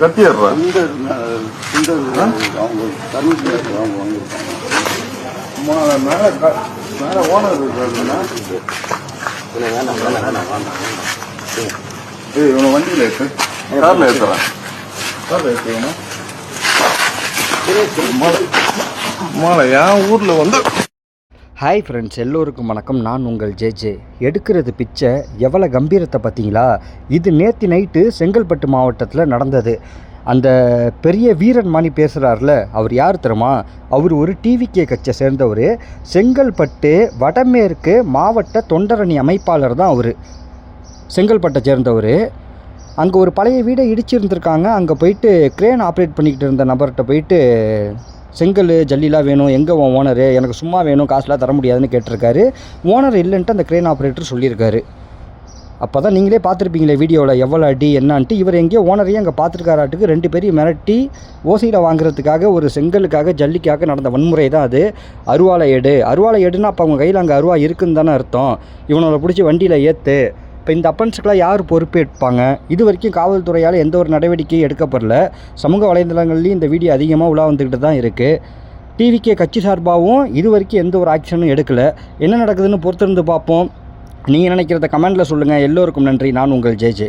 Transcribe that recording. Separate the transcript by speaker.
Speaker 1: கத்திடுறா மேலே ஓனர் இருக்காருன்னா இவனை வண்டியில் ஏற்று காரில் ஏற்றுறான் காரில் ஏற்றுக்கணும் மாலை என் ஊரில் வந்து.
Speaker 2: ஹாய் ஃப்ரெண்ட்ஸ், எல்லோருக்கும் வணக்கம். நான் உங்கள் ஜேஜே. எடுக்கிறது பிச்சை எவ்வளோ கம்பீரத்தை பார்த்தீங்களா? இது நேற்று நைட்டு செங்கல்பட்டு மாவட்டத்தில் நடந்தது. அந்த பெரிய வீரன் மாணி பேசுகிறார்ல, அவர் யார் தெரியுமா? அவர் ஒரு டிவிகே கட்சியை சேர்ந்தவர். செங்கல்பட்டு வடமேற்கு மாவட்ட தொண்டரணி அமைப்பாளர் தான் அவர். செங்கல்பட்டை சேர்ந்தவர். அங்கே ஒரு பழைய வீடை இடிச்சிருந்துருக்காங்க. அங்கே போயிட்டு க்ரேன் ஆப்ரேட் பண்ணிக்கிட்டு இருந்த நபர்கிட்ட போயிட்டு செங்கல் ஜல்லிலாம் வேணும், எங்கே ஓனரு, எனக்கு சும்மா வேணும், காசுலாம் தர முடியாதுன்னு கேட்டிருக்காரு. ஓனர் இல்லைன்ட்டு அந்த க்ரேன் ஆப்ரேட்டர் சொல்லியிருக்காரு. அப்போ தான் நீங்களே பார்த்துருப்பீங்களே வீடியோவில் எவ்வளோ அடி என்னான்ட்டு. இவர் எங்கேயோ ஓனரையும் அங்கே பார்த்துருக்காராட்டுக்கு. 2 பேரையும் மிரட்டி ஓசையில் வாங்குறதுக்காக, ஒரு செங்கலுக்காக ஜல்லிக்காக நடந்த வன்முறை தான் அது. அருவாளை ஏடுன்னா அப்போ அவங்க கையில் அங்கே அருவா இருக்குன்னு தானே அர்த்தம். இவனோட பிடிச்சி வண்டியில் ஏற்று. இப்போ இந்த அப்பன்ஸுக்கெலாம் யார் பொறுப்பேற்பாங்க? இது வரைக்கும் காவல்துறையால் எந்த ஒரு நடவடிக்கையும் எடுக்கப்படல. சமூக வலைதளங்கள்லேயும் இந்த வீடியோ அதிகமாக உலா வந்துக்கிட்டு தான் இருக்குது. டிவிகே கட்சி சார்பாகவும் இது வரைக்கும் எந்த ஒரு ஆக்ஷனும் எடுக்கலை. என்ன நடக்குதுன்னு பொறுத்திருந்து பார்ப்போம். நீங்கள் நினைக்கிறத கமெண்டில் சொல்லுங்கள். எல்லோருக்கும் நன்றி. நான் உங்கள் ஜேஜே.